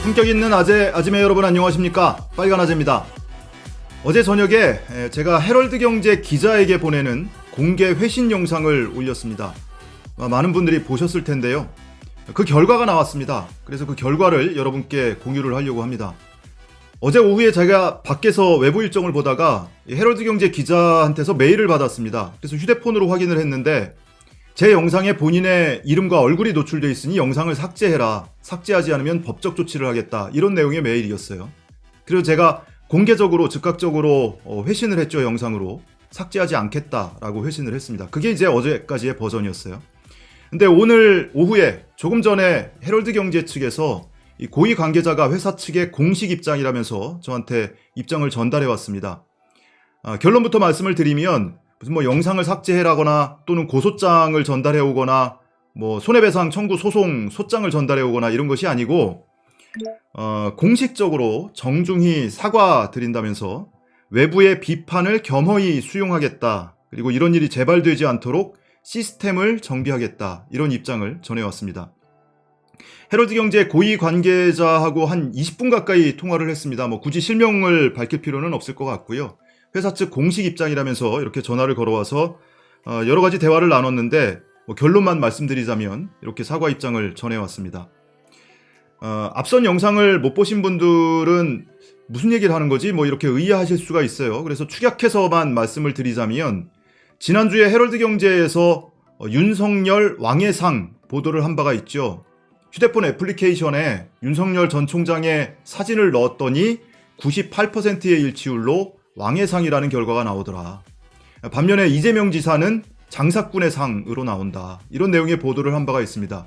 품격 있는 아재매 여러분 안녕하십니까? 빨간 아재입니다. 어제 저녁에 제가 헤럴드경제 기자에게 보내는 공개 회신 영상을 올렸습니다. 많은 분들이 보셨을 텐데요. 그 결과가 나왔습니다. 그래서 그 결과를 여러분께 공유를 하려고 합니다. 어제 오후에 제가 밖에서 외부 일정을 보다가 헤럴드경제 기자한테서 메일을 받았습니다. 그래서 휴대폰으로 확인을 했는데 제 영상에 본인의 이름과 얼굴이 노출되어 있으니 영상을 삭제해라. 삭제하지 않으면 법적 조치를 하겠다. 이런 내용의 메일이었어요. 그리고 제가 공개적으로 즉각적으로 회신을 했죠. 영상으로. 삭제하지 않겠다라고 회신을 했습니다. 그게 이제 어제까지의 버전이었어요. 근데 오늘 오후에 조금 전에 헤럴드경제 측에서 이 고위 관계자가 회사 측의 공식 입장이라면서 저한테 입장을 전달해 왔습니다. 결론부터 말씀을 드리면 무슨 뭐 영상을 삭제해라거나 또는 고소장을 전달해 오거나 뭐 손해배상 청구 소송 소장을 전달해 오거나 이런 것이 아니고 공식적으로 정중히 사과드린다면서 외부의 비판을 겸허히 수용하겠다. 그리고 이런 일이 재발되지 않도록 시스템을 정비하겠다. 이런 입장을 전해왔습니다. 헤럴드경제 고위 관계자하고 한 20분 가까이 통화를 했습니다. 뭐 굳이 실명을 밝힐 필요는 없을 것 같고요. 회사 측 공식 입장이라면서 이렇게 전화를 걸어와서 여러 가지 대화를 나눴는데 뭐 결론만 말씀드리자면 이렇게 사과 입장을 전해왔습니다. 앞선 영상을 못 보신 분들은 무슨 얘기를 하는 거지? 뭐 이렇게 의아하실 수가 있어요. 그래서 축약해서만 말씀을 드리자면 지난주에 헤럴드경제에서 윤석열 왕해상 보도를 한 바가 있죠. 휴대폰 애플리케이션에 윤석열 전 총장의 사진을 넣었더니 98%의 일치율로 왕해상이라는 결과가 나오더라. 반면에 이재명 지사는 장사꾼의 상으로 나온다. 이런 내용의 보도를 한 바가 있습니다.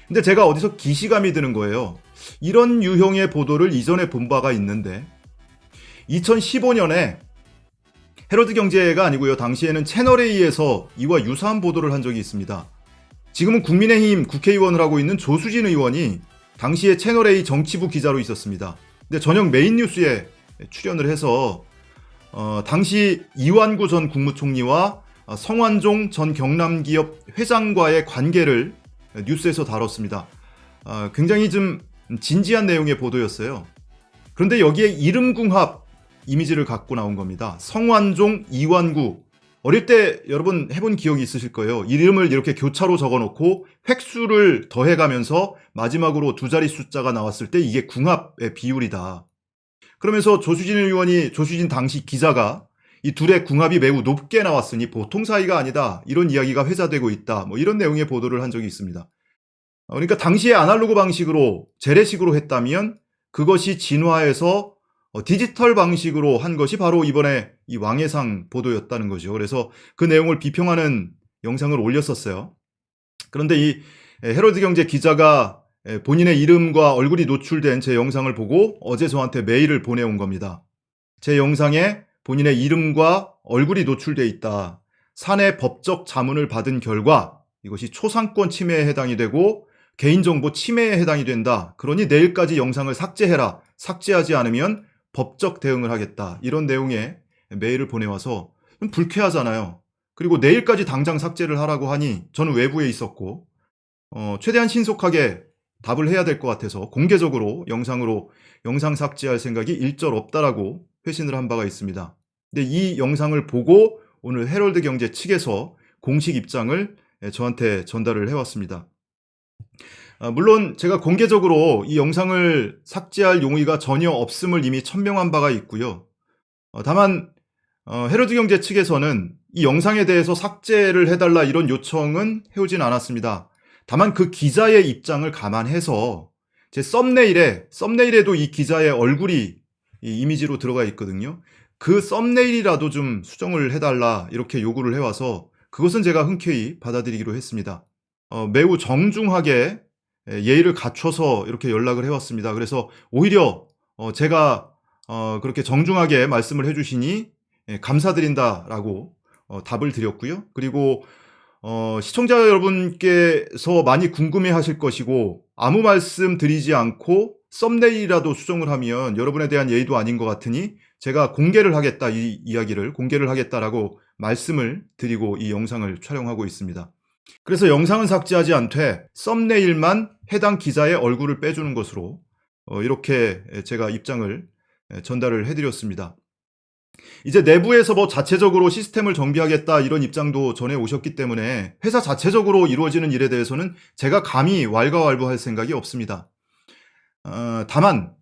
근데 제가 어디서 기시감이 드는 거예요. 이런 유형의 보도를 이전에 본 바가 있는데 2015년에 헤럴드경제가 아니고요. 당시에는 채널A에서 이와 유사한 보도를 한 적이 있습니다. 지금은 국민의힘 국회의원을 하고 있는 조수진 의원이 당시에 채널A 정치부 기자로 있었습니다. 근데 저녁 메인 뉴스에 출연을 해서 당시 이완구 전 국무총리와 성완종 전 경남기업 회장과의 관계를 뉴스에서 다뤘습니다. 굉장히 좀 진지한 내용의 보도였어요. 그런데 여기에 이름궁합 이미지를 갖고 나온 겁니다. 성완종, 이완구. 어릴 때 여러분 해본 기억이 있으실 거예요. 이름을 이렇게 교차로 적어놓고 획수를 더해가면서 마지막으로 두 자리 숫자가 나왔을 때 이게 궁합의 비율이다. 그러면서 조수진 당시 기자가 이 둘의 궁합이 매우 높게 나왔으니 보통 사이가 아니다. 이런 이야기가 회자되고 있다. 뭐 이런 내용의 보도를 한 적이 있습니다. 그러니까 당시에 아날로그 방식으로 재래식으로 했다면 그것이 진화해서 디지털 방식으로 한 것이 바로 이번에 이 왕해상 보도였다는 거죠. 그래서 그 내용을 비평하는 영상을 올렸었어요. 그런데 이 헤럴드경제 기자가 본인의 이름과 얼굴이 노출된 제 영상을 보고 어제 저한테 메일을 보내온 겁니다. 제 영상에 본인의 이름과 얼굴이 노출되어 있다. 사내 법적 자문을 받은 결과 이것이 초상권 침해에 해당이 되고 개인정보 침해에 해당이 된다. 그러니 내일까지 영상을 삭제해라. 삭제하지 않으면 법적 대응을 하겠다. 이런 내용의 메일을 보내와서 좀 불쾌하잖아요. 그리고 내일까지 당장 삭제를 하라고 하니 저는 외부에 있었고 최대한 신속하게 답을 해야 될 것 같아서 공개적으로 영상 삭제할 생각이 일절 없다라고 회신을 한 바가 있습니다. 근데 이 영상을 보고 오늘 헤럴드경제 측에서 공식 입장을 저한테 전달을 해왔습니다. 물론 제가 공개적으로 이 영상을 삭제할 용의가 전혀 없음을 이미 천명한 바가 있고요. 다만 헤럴드경제 측에서는 이 영상에 대해서 삭제를 해달라 이런 요청은 해오진 않았습니다. 다만 그 기자의 입장을 감안해서 제 썸네일에도 이 기자의 얼굴이 이 이미지로 들어가 있거든요. 그 썸네일이라도 좀 수정을 해달라 이렇게 요구를 해와서 그것은 제가 흔쾌히 받아들이기로 했습니다. 매우 정중하게 예의를 갖춰서 이렇게 연락을 해왔습니다. 그래서 오히려 제가 그렇게 정중하게 말씀을 해주시니 감사드린다라고 답을 드렸고요. 그리고 시청자 여러분께서 많이 궁금해하실 것이고 아무 말씀 드리지 않고 썸네일이라도 수정을 하면 여러분에 대한 예의도 아닌 것 같으니 제가 공개를 하겠다, 이 이야기를 공개를 하겠다라고 말씀을 드리고 이 영상을 촬영하고 있습니다. 그래서 영상은 삭제하지 않되 썸네일만 해당 기자의 얼굴을 빼주는 것으로 이렇게 제가 입장을 전달을 해드렸습니다. 이제 내부에서 뭐 자체적으로 시스템을 정비하겠다 이런 입장도 전해 오셨기 때문에 회사 자체적으로 이루어지는 일에 대해서는 제가 감히 왈가왈부할 생각이 없습니다. 다만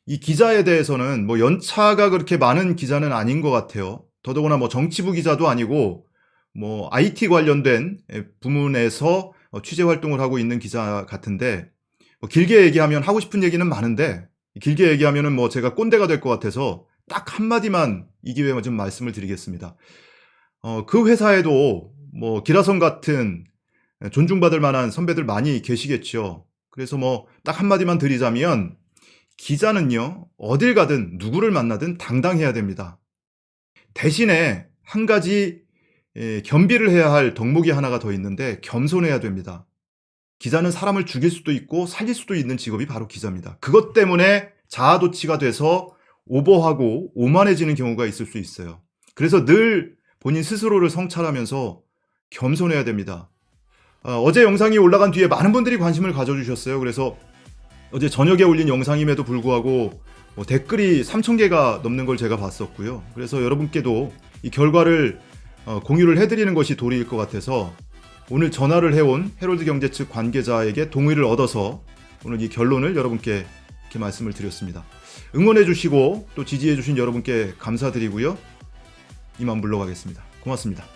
이 기자에 대해서는 뭐 연차가 그렇게 많은 기자는 아닌 것 같아요. 더더구나 뭐 정치부 기자도 아니고 뭐 IT 관련된 부문에서 취재 활동을 하고 있는 기자 같은데, 뭐 길게 얘기하면 하고 싶은 얘기는 많은데 길게 얘기하면은 뭐 제가 꼰대가 될 것 같아서 딱 한마디만 이 기회에 좀 말씀을 드리겠습니다. 그 회사에도 뭐 기라성 같은 존중받을 만한 선배들 많이 계시겠죠. 그래서 뭐 딱 한마디만 드리자면, 기자는요, 어딜 가든 누구를 만나든 당당해야 됩니다. 대신에 한 가지 겸비를 해야 할 덕목이 하나가 더 있는데, 겸손해야 됩니다. 기자는 사람을 죽일 수도 있고 살릴 수도 있는 직업이 바로 기자입니다. 그것 때문에 자아도취가 돼서 오버하고 오만해지는 경우가 있을 수 있어요. 그래서 늘 본인 스스로를 성찰하면서 겸손해야 됩니다. 어제 영상이 올라간 뒤에 많은 분들이 관심을 가져주셨어요. 그래서 어제 저녁에 올린 영상임에도 불구하고 댓글이 3,000개가 넘는 걸 제가 봤었고요. 그래서 여러분께도 이 결과를 공유를 해드리는 것이 도리일 것 같아서 오늘 전화를 해온 헤럴드 경제 측 관계자에게 동의를 얻어서 오늘 이 결론을 여러분께 이렇게 말씀을 드렸습니다. 응원해주시고 또 지지해주신 여러분께 감사드리고요. 이만 물러가겠습니다. 고맙습니다.